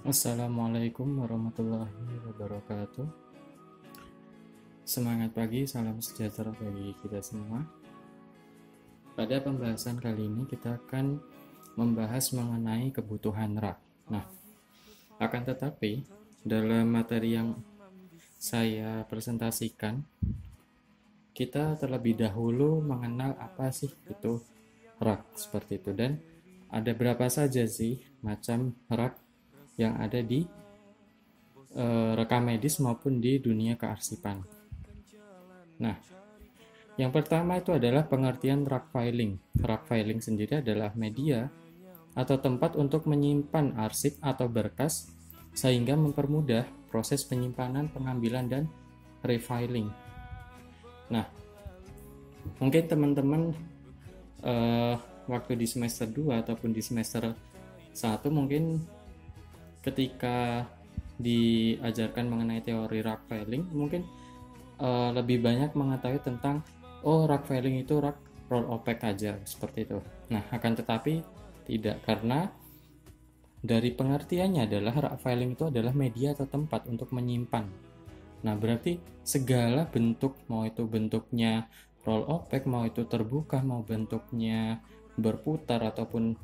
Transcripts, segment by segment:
Assalamualaikum warahmatullahi wabarakatuh. Semangat pagi, salam sejahtera bagi kita semua. Pada pembahasan kali ini kita akan membahas mengenai kebutuhan rak. Nah, akan tetapi dalam materi yang saya presentasikan, kita terlebih dahulu mengenal apa sih itu rak seperti itu, dan ada berapa saja sih macam rak yang ada di rekam medis maupun di dunia kearsipan. Nah, yang pertama itu adalah pengertian rak filing. Rak filing sendiri adalah media atau tempat untuk menyimpan arsip atau berkas sehingga mempermudah proses penyimpanan, pengambilan, dan refiling. Nah, mungkin teman-teman waktu di semester 2 ataupun di semester 1 mungkin ketika diajarkan mengenai teori rak filing mungkin lebih banyak mengetahui tentang rak filing itu rak roll opaque aja seperti itu. Nah, akan tetapi tidak, karena dari pengertiannya adalah rak filing itu adalah media atau tempat untuk menyimpan. Nah, berarti segala bentuk, mau itu bentuknya roll opaque, mau itu terbuka, mau bentuknya berputar ataupun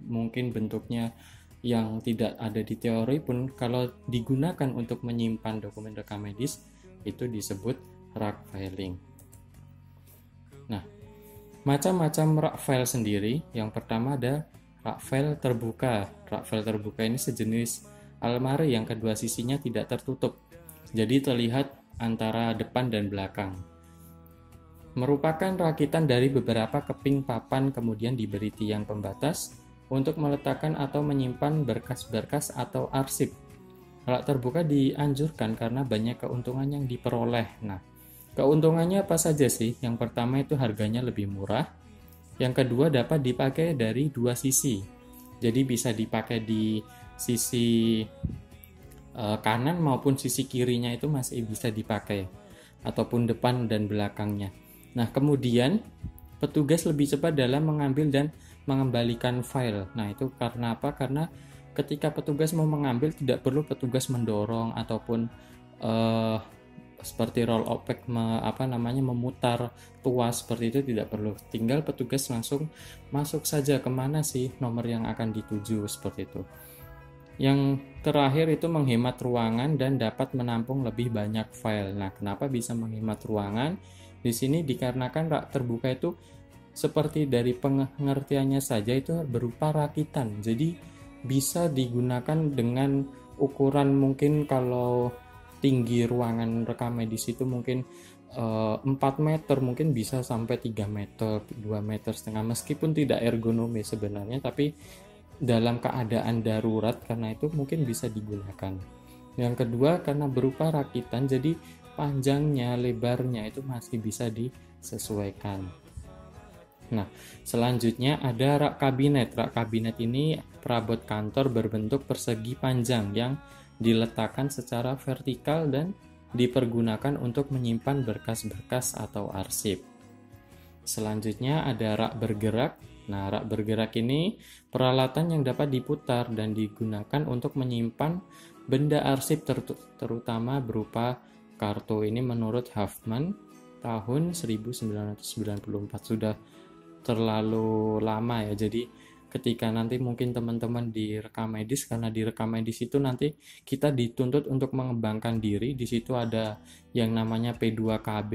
mungkin bentuknya yang tidak ada di teori pun, kalau digunakan untuk menyimpan dokumen rekam medis itu disebut rak filing. Nah, macam-macam rak file sendiri. Yang pertama ada rak file terbuka. Rak file terbuka ini sejenis almari yang kedua sisinya tidak tertutup, jadi terlihat antara depan dan belakang. Merupakan rakitan dari beberapa keping papan kemudian diberi tiang pembatas untuk meletakkan atau menyimpan berkas-berkas atau arsip. Rak terbuka dianjurkan karena banyak keuntungan yang diperoleh. Nah, keuntungannya apa saja sih? Yang pertama itu harganya lebih murah. Yang kedua dapat dipakai dari dua sisi. Jadi bisa dipakai di sisi kanan maupun sisi kirinya itu masih bisa dipakai, ataupun depan dan belakangnya. Nah, kemudian petugas lebih cepat dalam mengambil dan mengembalikan file. Nah, itu karena apa? Karena ketika petugas mau mengambil tidak perlu petugas mendorong ataupun seperti roll opaque memutar tuas seperti itu, tidak perlu. Tinggal petugas langsung masuk saja kemana sih nomor yang akan dituju seperti itu. Yang terakhir itu menghemat ruangan dan dapat menampung lebih banyak file. Nah, kenapa bisa menghemat ruangan? Di sini dikarenakan rak terbuka itu seperti dari pengertiannya saja itu berupa rakitan. Jadi bisa digunakan dengan ukuran, mungkin kalau tinggi ruangan rekam medis itu mungkin 4 meter, mungkin bisa sampai 3 meter, 2 meter setengah, meskipun tidak ergonomis sebenarnya, tapi dalam keadaan darurat karena itu mungkin bisa digunakan. Yang kedua, karena berupa rakitan, jadi panjangnya, lebarnya itu masih bisa disesuaikan. Nah, selanjutnya ada rak kabinet. Rak kabinet ini perabot kantor berbentuk persegi panjang yang diletakkan secara vertikal dan dipergunakan untuk menyimpan berkas-berkas atau arsip. Selanjutnya ada rak bergerak. Nah, rak bergerak ini peralatan yang dapat diputar dan digunakan untuk menyimpan benda arsip terutama berupa kartu. Ini menurut Huffman tahun 1994, sudah terlalu lama ya. Jadi ketika nanti mungkin teman-teman di rekam medis, karena di rekam medis itu nanti kita dituntut untuk mengembangkan diri. Di situ ada yang namanya P2KB.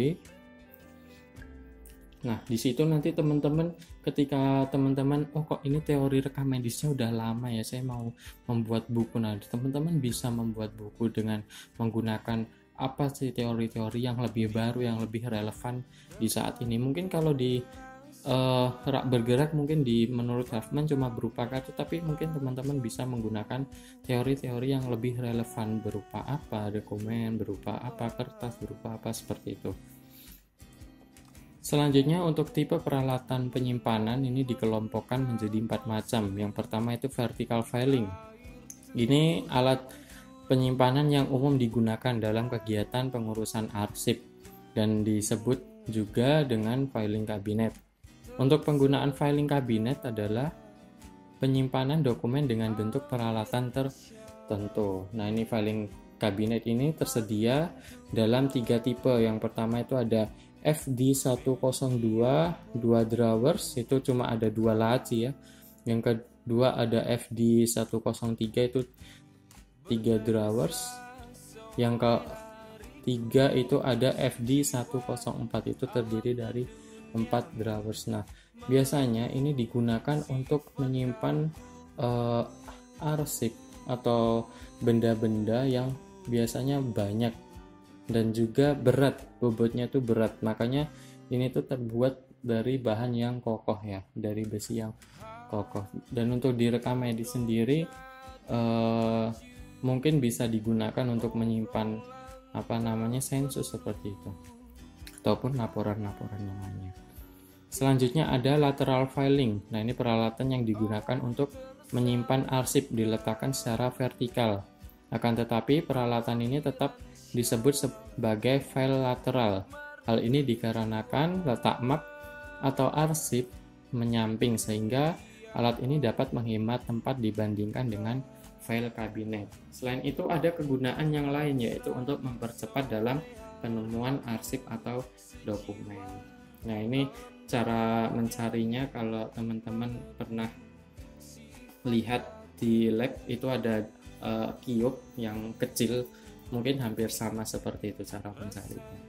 Nah, di situ nanti teman-teman, ketika teman-teman kok ini teori rekam medisnya udah lama ya, saya mau membuat buku. Nah, teman-teman bisa membuat buku dengan menggunakan apa sih teori-teori yang lebih baru, yang lebih relevan di saat ini. Mungkin kalau di rak bergerak mungkin menurut Huffman cuma berupa kartu, tapi mungkin teman-teman bisa menggunakan teori-teori yang lebih relevan berupa apa, dokumen, berupa apa, kertas, berupa apa, seperti itu. Selanjutnya untuk tipe peralatan penyimpanan ini dikelompokkan menjadi 4 macam. Yang pertama itu vertical filing. Ini alat penyimpanan yang umum digunakan dalam kegiatan pengurusan arsip dan disebut juga dengan filing cabinet. Untuk penggunaan filing cabinet adalah penyimpanan dokumen dengan bentuk peralatan tertentu. Nah, ini filing kabinet ini tersedia dalam 3 tipe. Yang pertama itu ada FD102 2 drawers, itu cuma ada 2 laci ya. Yang kedua ada FD103 itu 3 drawers. Yang ketiga itu ada FD104, itu terdiri dari 4 drawers. Nah, biasanya ini digunakan untuk menyimpan arsip atau benda-benda yang biasanya banyak dan juga berat, bobotnya tuh berat. Makanya ini tuh terbuat dari bahan yang kokoh ya, dari besi yang kokoh. Dan untuk direkam medis sendiri mungkin bisa digunakan untuk menyimpan sensus seperti itu, ataupun laporan-laporan yang lainnya. Selanjutnya ada lateral filing. Nah, ini peralatan yang digunakan untuk menyimpan arsip diletakkan secara vertikal. Akan tetapi peralatan ini tetap disebut sebagai file lateral. Hal ini dikarenakan letak map atau arsip menyamping, sehingga alat ini dapat menghemat tempat dibandingkan dengan file kabinet. Selain itu ada kegunaan yang lain, yaitu untuk mempercepat dalam penemuan arsip atau dokumen. Nah, ini cara mencarinya. Kalau teman-teman pernah lihat di lab itu ada kiop yang kecil, mungkin hampir sama seperti itu cara mencarinya.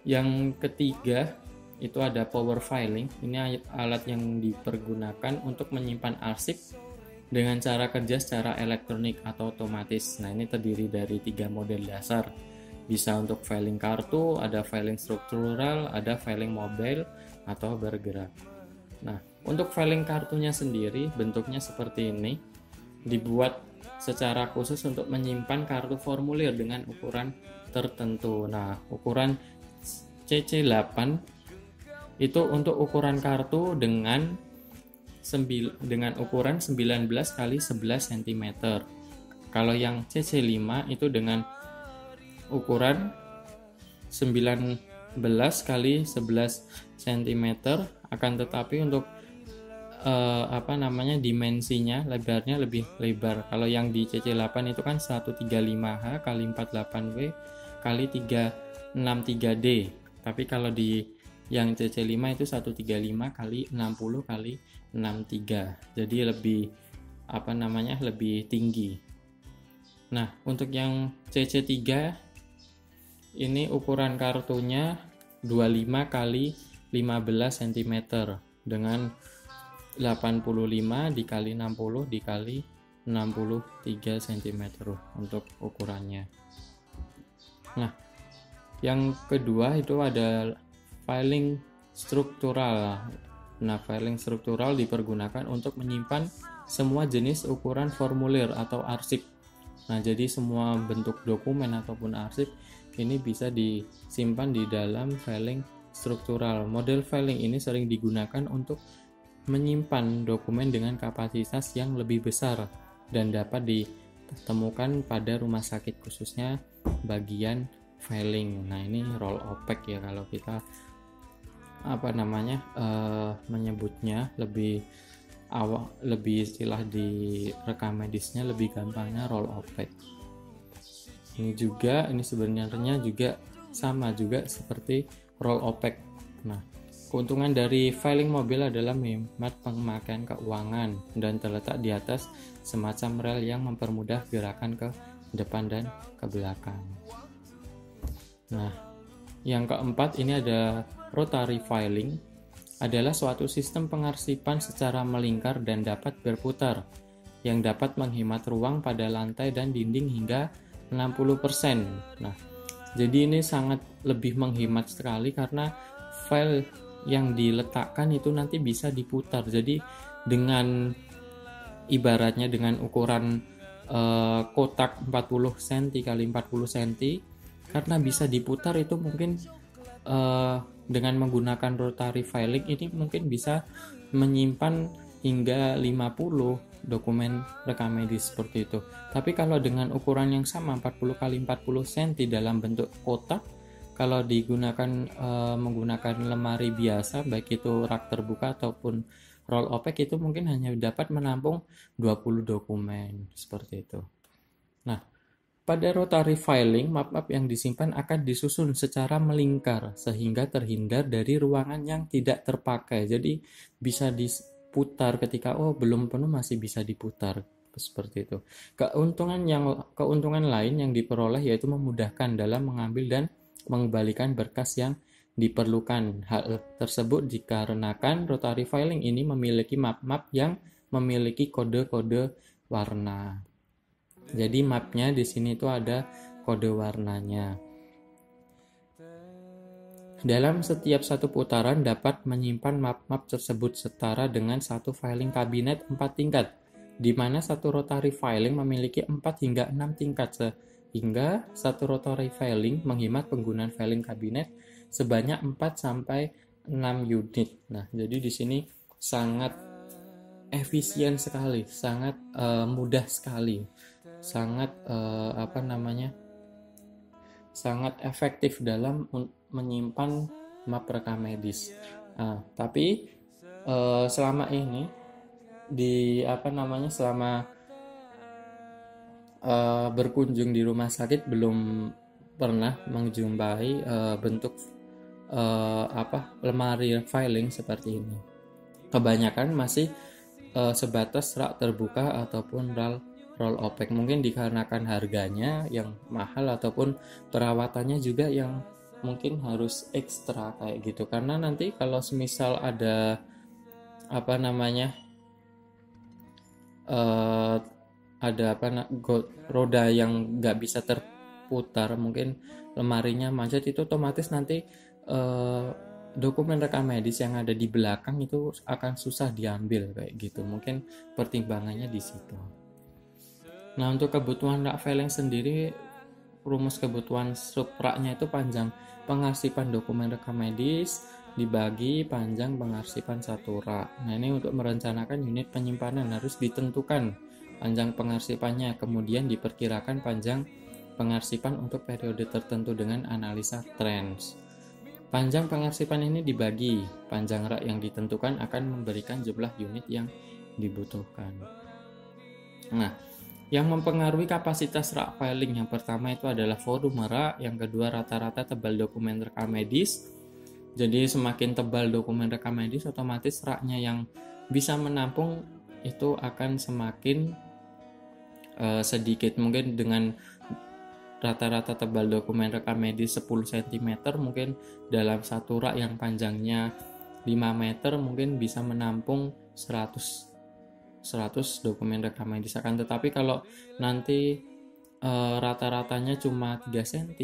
Yang ketiga itu ada power filing. Ini alat yang dipergunakan untuk menyimpan arsip dengan cara kerja secara elektronik atau otomatis. Nah, ini terdiri dari 3 model dasar. Bisa untuk filing kartu, ada filing struktural, ada filing mobile atau bergerak. Nah, untuk filing kartunya sendiri bentuknya seperti ini. Dibuat secara khusus untuk menyimpan kartu formulir dengan ukuran tertentu. Nah, ukuran CC8 itu untuk ukuran kartu dengan ukuran 19 kali 11 cm. Kalau yang CC5 itu dengan ukuran 19 kali 11 cm, akan tetapi untuk dimensinya, lebarnya lebih lebar. Kalau yang di CC8 itu kan 135H kali 48W kali 363D. Tapi kalau di yang CC5 itu 135 kali 60 kali 63. Jadi lebih lebih tinggi. Nah, untuk yang CC3 ini ukuran kartunya 25 kali 15 cm dengan 85 dikali 60 dikali 63 cm untuk ukurannya. Nah, yang kedua itu ada filing struktural. Nah, filing struktural dipergunakan untuk menyimpan semua jenis ukuran formulir atau arsip. Nah, jadi semua bentuk dokumen ataupun arsip ini bisa disimpan di dalam filing struktural. Model filing ini sering digunakan untuk menyimpan dokumen dengan kapasitas yang lebih besar dan dapat ditemukan pada rumah sakit, khususnya bagian filing. Nah, ini roll opaque ya kalau kita menyebutnya lebih istilah di rekam medisnya lebih gampangnya roll opaque. Ini sebenarnya juga sama juga seperti roll opaque. Nah, keuntungan dari filing mobil adalah menghemat pemakaian keuangan dan terletak di atas semacam rel yang mempermudah gerakan ke depan dan ke belakang. Nah, yang keempat ini ada rotary filing, adalah suatu sistem pengarsipan secara melingkar dan dapat berputar yang dapat menghemat ruang pada lantai dan dinding hingga 60%. Nah, jadi ini sangat lebih menghemat sekali karena file yang diletakkan itu nanti bisa diputar. Jadi dengan ibaratnya dengan ukuran kotak 40 cm kali 40 cm, karena bisa diputar itu mungkin dengan menggunakan rotary filing ini mungkin bisa menyimpan hingga 50 dokumen rekam medis seperti itu. Tapi kalau dengan ukuran yang sama 40 kali 40 cm dalam bentuk kotak, kalau digunakan menggunakan lemari biasa, baik itu rak terbuka ataupun roll OPEC itu mungkin hanya dapat menampung 20 dokumen seperti itu. Nah, pada rotary filing, map-map yang disimpan akan disusun secara melingkar sehingga terhindar dari ruangan yang tidak terpakai. Jadi bisa diputar ketika belum penuh, masih bisa diputar seperti itu. Keuntungan lain yang diperoleh yaitu memudahkan dalam mengambil dan mengembalikan berkas yang diperlukan. Hal tersebut dikarenakan rotary filing ini memiliki map-map yang memiliki kode-kode warna. Jadi mapnya di sini itu ada kode warnanya. Dalam setiap satu putaran dapat menyimpan map-map tersebut setara dengan satu filing kabinet 4 tingkat, di mana satu rotary filing memiliki 4 hingga 6 tingkat, sehingga satu rotary filing menghemat penggunaan filing kabinet sebanyak 4 sampai 6 unit. Nah, jadi di sini sangat efisien sekali, sangat mudah sekali, sangat sangat efektif dalam menyimpan map rekam medis. Tapi selama ini selama berkunjung di rumah sakit belum pernah menjumpai bentuk lemari filing seperti ini. Kebanyakan masih sebatas rak terbuka ataupun roll OPEC, mungkin dikarenakan harganya yang mahal ataupun perawatannya juga yang mungkin harus ekstra kayak gitu, karena nanti kalau semisal ada roda yang nggak bisa terputar, mungkin lemarinya macet, itu otomatis nanti dokumen rekam medis yang ada di belakang itu akan susah diambil kayak gitu, mungkin pertimbangannya di situ. Nah, untuk kebutuhan rak filing sendiri, rumus kebutuhan subraknya itu panjang pengarsipan dokumen rekam medis dibagi panjang pengarsipan satu rak. Nah, ini untuk merencanakan unit penyimpanan harus ditentukan panjang pengarsipannya, kemudian diperkirakan panjang pengarsipan untuk periode tertentu dengan analisa trends. Panjang pengarsipan ini dibagi, panjang rak yang ditentukan akan memberikan jumlah unit yang dibutuhkan. Nah, yang mempengaruhi kapasitas rak filing yang pertama itu adalah volume rak, yang kedua rata-rata tebal dokumen rekam medis. Jadi semakin tebal dokumen rekam medis, otomatis raknya yang bisa menampung itu akan semakin sedikit. Mungkin dengan rata-rata tebal dokumen rekam medis 10 cm, mungkin dalam satu rak yang panjangnya 5 meter mungkin bisa menampung 100 dokumen rekam medis. Akan tetapi kalau nanti rata-ratanya cuma 3 cm,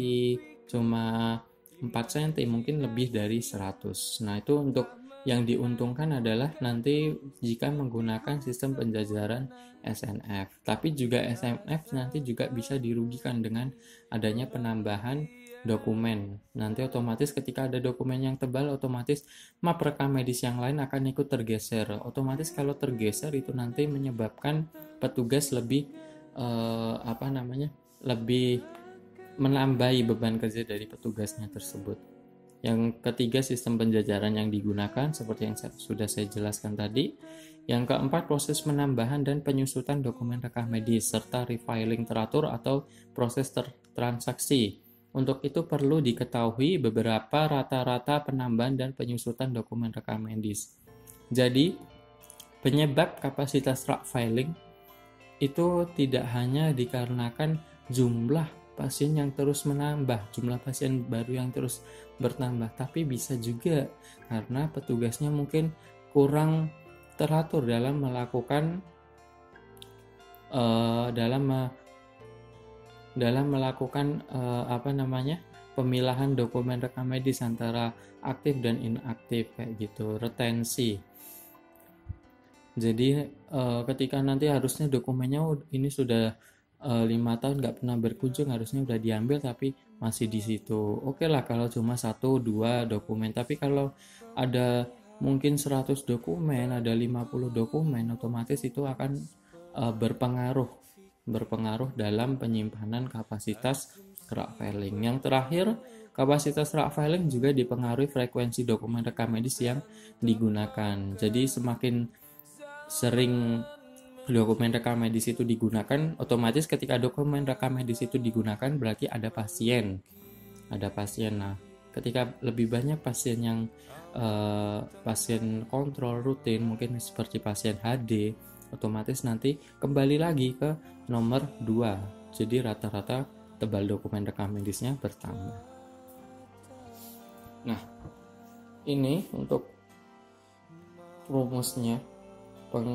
cuma 4 cm, mungkin lebih dari 100. Nah, itu untuk yang diuntungkan adalah nanti jika menggunakan sistem penjajaran SNF. Tapi juga SNF nanti juga bisa dirugikan dengan adanya penambahan dokumen. Nanti otomatis ketika ada dokumen yang tebal, otomatis map rekam medis yang lain akan ikut tergeser. Otomatis kalau tergeser itu nanti menyebabkan petugas lebih lebih menambahi beban kerja dari petugasnya tersebut. Yang ketiga, sistem penjajaran yang digunakan seperti yang sudah saya jelaskan tadi. Yang keempat, proses penambahan dan penyusutan dokumen rekam medis serta refiling teratur atau proses transaksi. Untuk itu perlu diketahui beberapa rata-rata penambahan dan penyusutan dokumen rekam medis. Jadi, penyebab kapasitas rak filing itu tidak hanya dikarenakan jumlah pasien yang terus menambah, jumlah pasien baru yang terus bertambah, tapi bisa juga karena petugasnya mungkin kurang teratur dalam melakukan pemilahan dokumen rekam medis antara aktif dan inaktif kayak gitu, retensi. Jadi ketika nanti harusnya dokumennya ini sudah 5 tahun nggak pernah berkunjung, harusnya udah diambil tapi masih di situ. Oke lah kalau cuma 1-2 dokumen, tapi kalau ada mungkin 100 dokumen, ada 50 dokumen, otomatis itu akan berpengaruh dalam penyimpanan kapasitas rak filing. Yang terakhir, kapasitas rak filing juga dipengaruhi frekuensi dokumen rekam medis yang digunakan. Jadi semakin sering dokumen rekam medis itu digunakan, otomatis ketika dokumen rekam medis itu digunakan berarti ada pasien. Nah, ketika lebih banyak pasien yang pasien kontrol rutin, mungkin seperti pasien HD, otomatis nanti kembali lagi ke nomor 2. Jadi rata-rata tebal dokumen rekam medisnya bertambah. Nah, ini untuk rumusnya,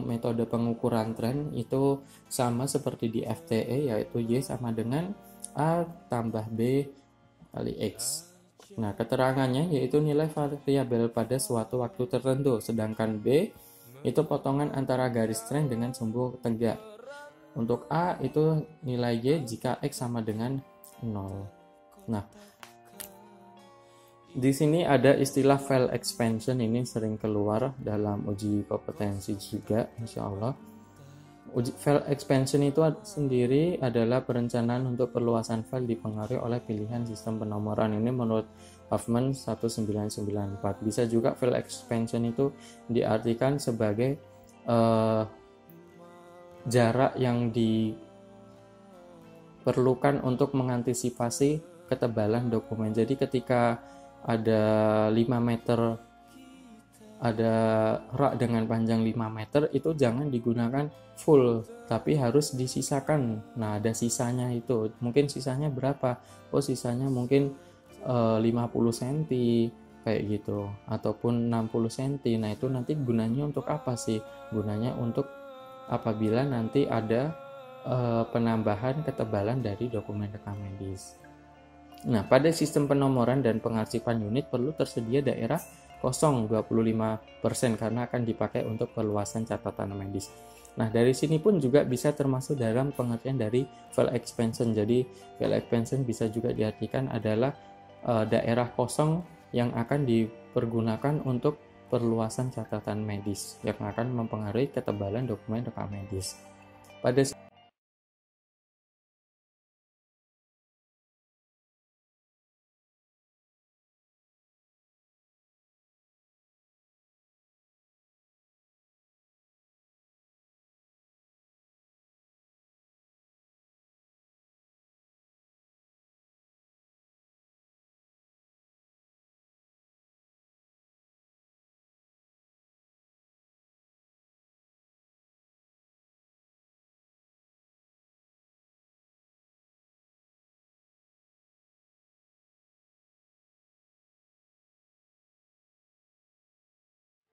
metode pengukuran tren itu sama seperti di FTE, yaitu Y sama dengan A tambah B kali X. Nah, keterangannya yaitu nilai variabel pada suatu waktu tertentu, sedangkan B itu potongan antara garis tren dengan sumbu tegak. Untuk A itu nilai Y jika X sama dengan 0. Nah, di sini ada istilah file expansion, ini sering keluar dalam uji kompetensi juga, insya Allah. File expansion itu sendiri adalah perencanaan untuk perluasan file dipengaruhi oleh pilihan sistem penomoran. Ini menurut Huffman 1994. Bisa juga file expansion itu diartikan sebagai jarak yang diperlukan untuk mengantisipasi ketebalan dokumen. Jadi ketika ada 5 meter, ada rak dengan panjang 5 meter, itu jangan digunakan full, tapi harus disisakan. Nah, ada sisanya itu. Mungkin sisanya berapa? Oh, sisanya mungkin 50 cm kayak gitu, ataupun 60 cm. Nah, itu nanti gunanya untuk apa sih? Gunanya untuk apabila nanti ada penambahan ketebalan dari dokumen rekam medis. Nah, pada sistem penomoran dan pengarsipan unit perlu tersedia daerah kosong 25% karena akan dipakai untuk perluasan catatan medis. Nah, dari sini pun juga bisa termasuk dalam pengertian dari file expansion. Jadi, file expansion bisa juga diartikan adalah daerah kosong yang akan dipergunakan untuk perluasan catatan medis yang akan mempengaruhi ketebalan dokumen rekam medis. Pada